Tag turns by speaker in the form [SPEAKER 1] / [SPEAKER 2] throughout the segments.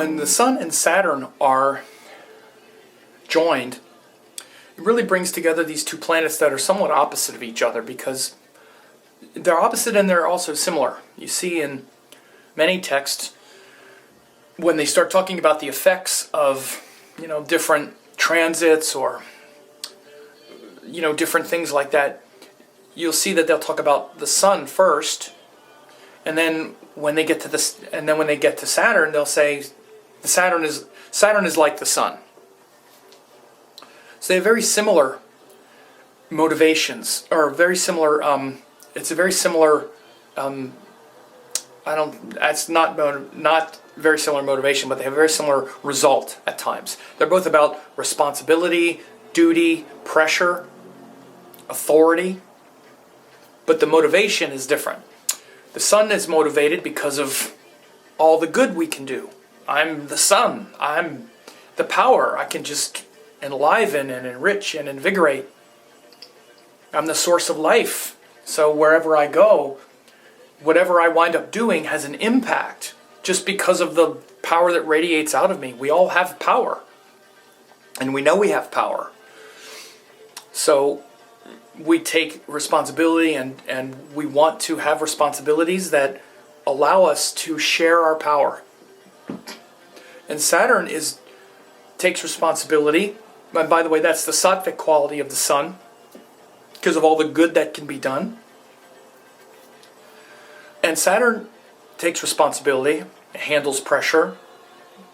[SPEAKER 1] when the Sun and Saturn are joined, it really brings together these two planets that are somewhat opposite of each other, because they're opposite and they're also similar. You see in many texts, when they start talking about the effects of, different transits or, different things like that, you'll see that they'll talk about the Sun first, and then when they get to Saturn, they'll say Saturn is like the Sun. So they have very similar motivations, or very similar. It's a very similar. That's not very similar motivation, but they have a very similar result at times. They're both about responsibility, duty, pressure, authority, but the motivation is different. The Sun is motivated because of all the good we can do. I'm the Sun. I'm the power. I can just enliven and enrich and invigorate. I'm the source of life. So wherever I go, whatever I wind up doing has an impact just because of the power that radiates out of me. We all have power. And we know we have power. So we take responsibility, and we want to have responsibilities that allow us to share our power. And Saturn takes responsibility. And by the way, that's the sattvic quality of the Sun, because of all the good that can be done. And Saturn takes responsibility, handles pressure,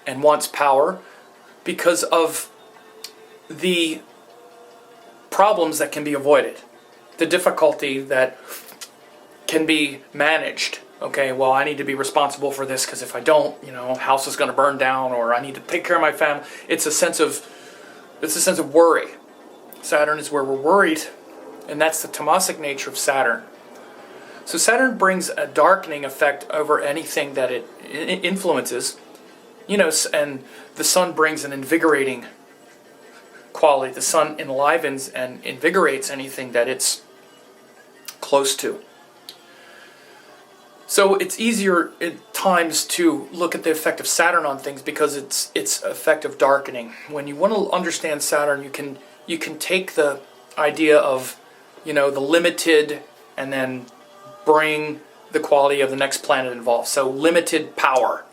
[SPEAKER 1] and wants power because of the problems that can be avoided, the difficulty that can be managed. Okay, well, I need to be responsible for this because if I don't, house is going to burn down, or I need to take care of my family. It's a sense of worry. Saturn is where we're worried, and that's the tamasic nature of Saturn. So Saturn brings a darkening effect over anything that it influences, and the Sun brings an invigorating quality. The Sun enlivens and invigorates anything that it's close to. So it's easier at times to look at the effect of Saturn on things because it's effect of darkening. When you want to understand Saturn, you can take the idea of, the limited, and then bring the quality of the next planet involved. So limited power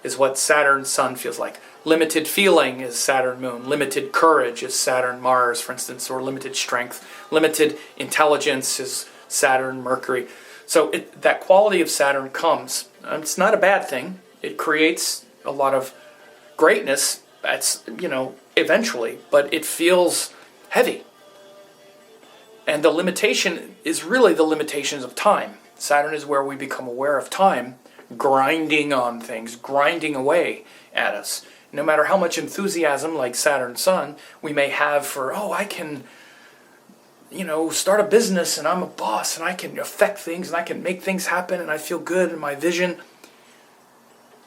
[SPEAKER 1] is what Saturn Sun feels like. Limited feeling is Saturn Moon. Limited courage is Saturn Mars, for instance, or limited strength. Limited intelligence is Saturn Mercury. So that quality of Saturn comes. It's not a bad thing. It creates a lot of greatness. That's, eventually, but it feels heavy. And the limitation is really the limitations of time. Saturn is where we become aware of time grinding on things, grinding away at us. No matter how much enthusiasm, like Saturn Sun, we may have for, I can, start a business, and I'm a boss, and I can affect things, and I can make things happen, and I feel good in my vision.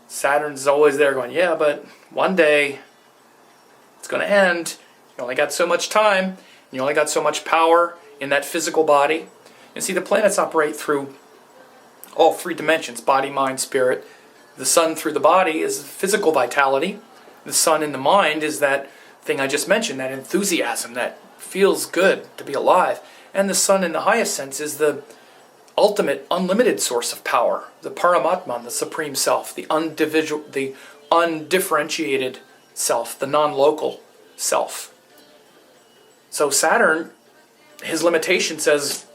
[SPEAKER 1] Saturn's always there going, yeah, but one day it's going to end. You only got so much time, and you only got so much power in that physical body. And see, the planets operate through all three dimensions: body, mind, spirit. The Sun through the body is physical vitality. The Sun in the mind is that thing I just mentioned, that enthusiasm, that feels good to be alive. And the Sun in the highest sense is the ultimate, unlimited source of power, the Paramatman, the Supreme Self, the undifferentiated self, the non-local self. So Saturn, his limitation says,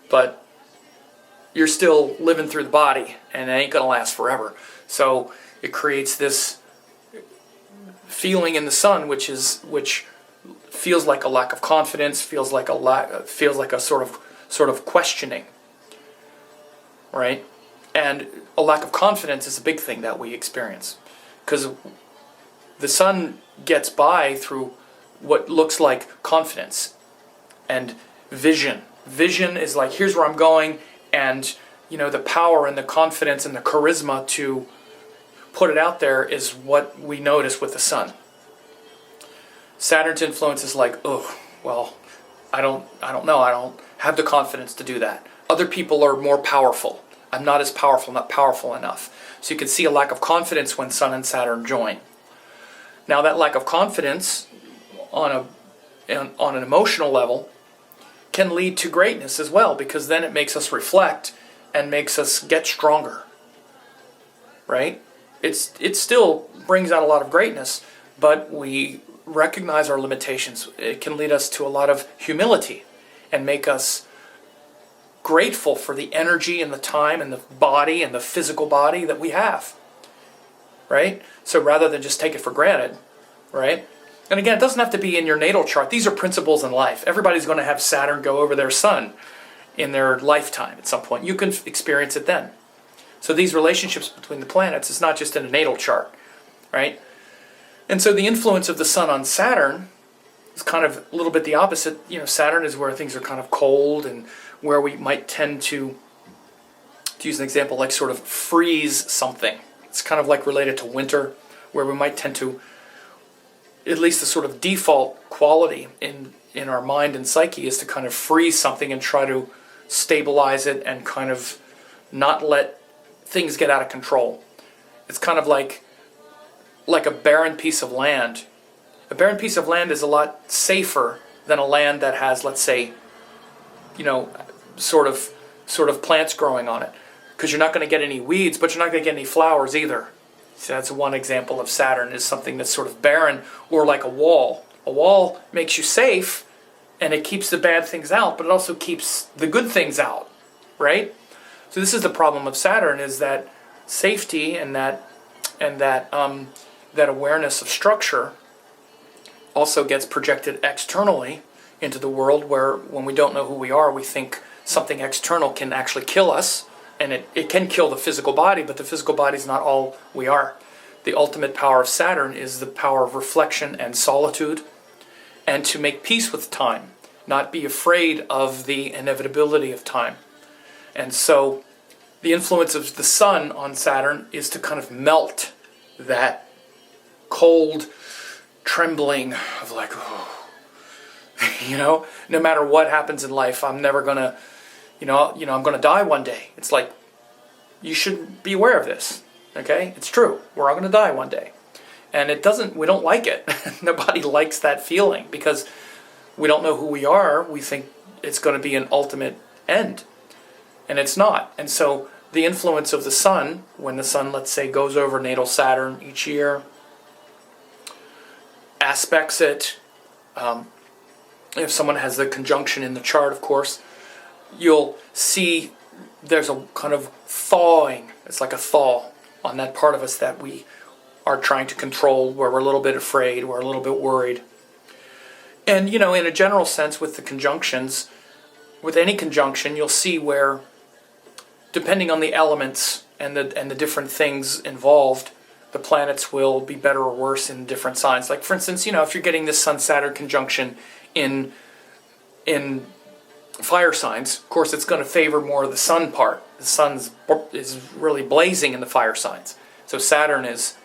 [SPEAKER 1] but you're still living through the body, and it ain't going to last forever. So it creates this feeling in the Sun, which feels like a lack of confidence, feels like a sort of questioning, right? And a lack of confidence is a big thing that we experience, because the Sun gets by through what looks like confidence and vision. Vision is like, here's where I'm going, and the power and the confidence and the charisma to put it out there is what we notice with the Sun. Saturn's influence is like, I don't know, I don't have the confidence to do that. Other people are more powerful. I'm not as powerful, not powerful enough. So you can see a lack of confidence when Sun and Saturn join. Now that lack of confidence on an emotional level can lead to greatness as well, because then it makes us reflect and makes us get stronger, right? It still brings out a lot of greatness, but we recognize our limitations. It can lead us to a lot of humility and make us grateful for the energy and the time and the body and the physical body that we have, right? So rather than just take it for granted, right? And again, it doesn't have to be in your natal chart. These are principles in life. Everybody's going to have Saturn go over their Sun in their lifetime at some point. You can experience it then. So these relationships between the planets is not just in a natal chart, right? And so the influence of the Sun on Saturn is kind of a little bit the opposite. You know, Saturn is where things are kind of cold and where we might tend to use an example, like sort of freeze something. It's kind of like related to winter, where we might tend to, at least the sort of default quality in our mind and psyche is to kind of freeze something and try to stabilize it and kind of not let things get out of control. It's kind of like a barren piece of land. A barren piece of land is a lot safer than a land that has, let's say, you know, sort of plants growing on it, because you're not going to get any weeds, but you're not going to get any flowers either. So that's one example of Saturn, is something that's sort of barren, or like a wall. A wall makes you safe, and it keeps the bad things out, but it also keeps the good things out, right? So this is the problem of Saturn, is that safety and that awareness of structure also gets projected externally into the world, where when we don't know who we are, we think something external can actually kill us. And it can kill the physical body, but the physical body is not all we are. The ultimate power of Saturn is the power of reflection and solitude, and to make peace with time, not be afraid of the inevitability of time. And so the influence of the Sun on Saturn is to kind of melt that cold trembling of like, oh, you know, no matter what happens in life, I'm never going to, I'm going to die one day. It's like, you should be aware of this, okay? It's true. We're all going to die one day. And we don't like it. Nobody likes that feeling, because we don't know who we are. We think it's going to be an ultimate end. And it's not. And so the influence of the Sun, when the Sun, let's say, goes over natal Saturn each year, aspects it, if someone has the conjunction in the chart, of course, you'll see there's a kind of thawing. It's like a thaw on that part of us that we are trying to control, where we're a little bit afraid, we're a little bit worried. And, in a general sense, with the conjunctions, with any conjunction, you'll see where, depending on the elements and the different things involved, the planets will be better or worse in different signs. Like, for instance, if you're getting this Sun-Saturn conjunction in fire signs, of course, it's going to favor more of the Sun part. The Sun is really blazing in the fire signs. So Saturn is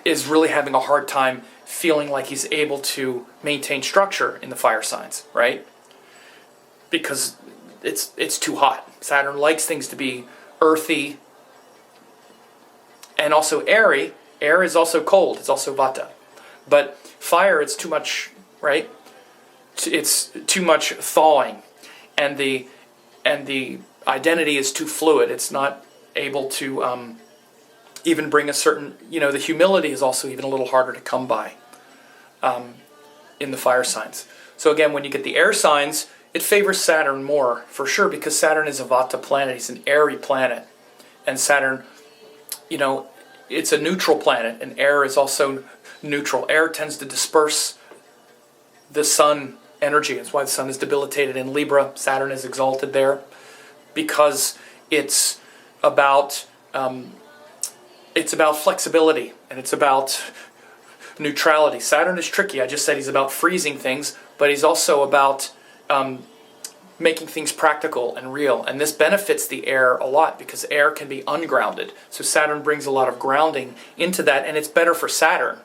[SPEAKER 1] really having a hard time feeling like he's able to maintain structure in the fire signs, right? Because it's too hot. Saturn likes things to be earthy and also airy. Air is also cold. It's also Vata. But fire, it's too much, right? It's too much thawing, and the identity is too fluid. It's not able to even bring a certain, the humility is also even a little harder to come by in the fire signs. So again, when you get the air signs, it favors Saturn more, for sure, because Saturn is a Vata planet. He's an airy planet. And Saturn, it's a neutral planet, and air is also neutral. Air tends to disperse the Sun energy. That's why the Sun is debilitated in Libra. Saturn is exalted there, because it's about flexibility, and it's about neutrality. Saturn is tricky. I just said he's about freezing things, but he's also about making things practical and real. And this benefits the air a lot, because air can be ungrounded. So Saturn brings a lot of grounding into that, and it's better for Saturn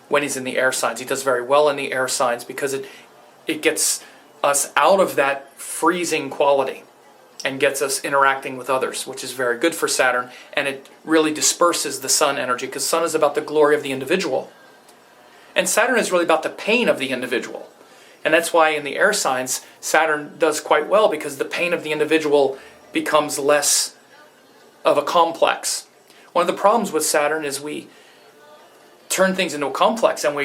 [SPEAKER 1] when he's in the air signs. He does very well in the air signs, because it gets us out of that freezing quality. and gets us interacting with others, which is very good for Saturn, and it really disperses the Sun energy, because Sun is about the glory of the individual. And Saturn is really about the pain of the individual. And that's why in the air signs, Saturn does quite well, because the pain of the individual becomes less of a complex. One of the problems with Saturn is we turn things into a complex, and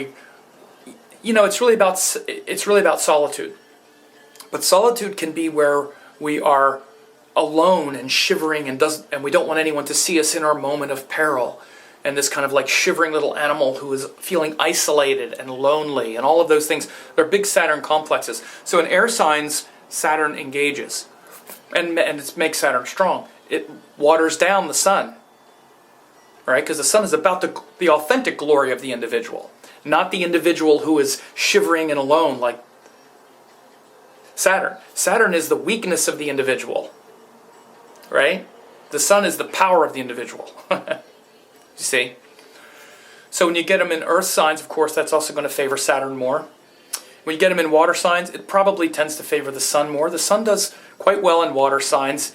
[SPEAKER 1] it's really about solitude. But solitude can be where we are alone and shivering, and we don't want anyone to see us in our moment of peril. And this kind of like shivering little animal who is feeling isolated and lonely, and all of those things. They're big Saturn complexes. So in air signs, Saturn engages, and it makes Saturn strong. It waters down the Sun, right? Because the Sun is about the authentic glory of the individual, not the individual who is shivering and alone like Saturn. Saturn is the weakness of the individual, right? The Sun is the power of the individual. You see? So when you get them in earth signs, of course, that's also going to favor Saturn more. When you get them in water signs, it probably tends to favor the Sun more. The Sun does quite well in water signs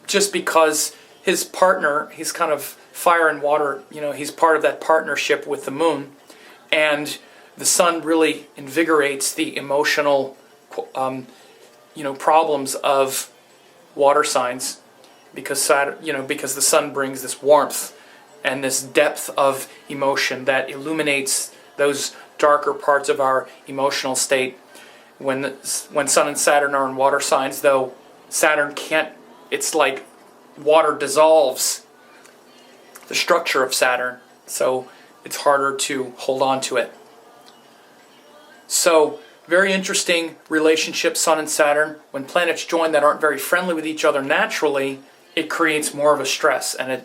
[SPEAKER 1] just because his partner, he's kind of fire and water, he's part of that partnership with the Moon. And the Sun really invigorates the emotional, problems of water signs, because because the Sun brings this warmth and this depth of emotion that illuminates those darker parts of our emotional state. When Sun and Saturn are in water signs, though, Saturn can't, it's like water dissolves the structure of Saturn, so it's harder to hold on to it. So, very interesting relationship, Sun and Saturn. When planets join that aren't very friendly with each other naturally, it creates more of a stress, and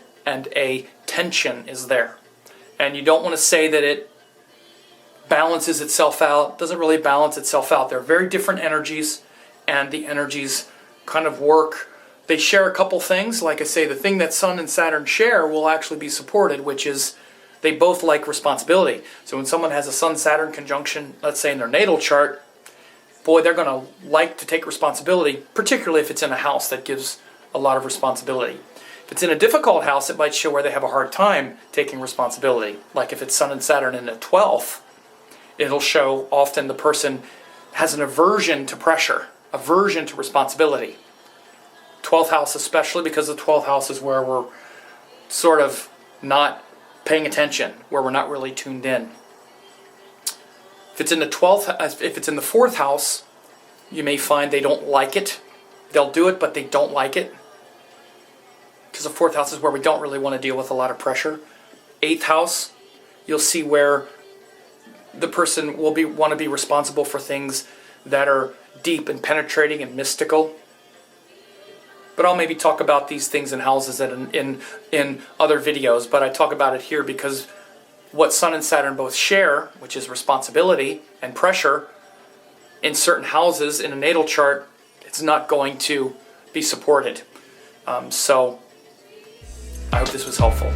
[SPEAKER 1] a tension is there. And you don't want to say that it balances itself out. It doesn't really balance itself out. They're very different energies, and the energies kind of work. They share a couple things. Like I say, the thing that Sun and Saturn share will actually be supported, which is they both like responsibility. So when someone has a Sun-Saturn conjunction, let's say in their natal chart, boy, they're going to like to take responsibility, particularly if it's in a house that gives a lot of responsibility. If it's in a difficult house, it might show where they have a hard time taking responsibility. Like if it's Sun and Saturn in the 12th, it'll show often the person has an aversion to pressure, aversion to responsibility. 12th house especially, because the 12th house is where we're sort of not paying attention, where we're not really tuned in. If it's in the 12th, if it's in the 4th house, you may find they don't like it. They'll do it, but they don't like it. Because the 4th house is where we don't really want to deal with a lot of pressure. 8th house, you'll see where the person will want to be responsible for things that are deep and penetrating and mystical. But I'll maybe talk about these things in houses in other videos, but I talk about it here because what Sun and Saturn both share, which is responsibility and pressure, in certain houses in a natal chart, it's not going to be supported. So I hope this was helpful.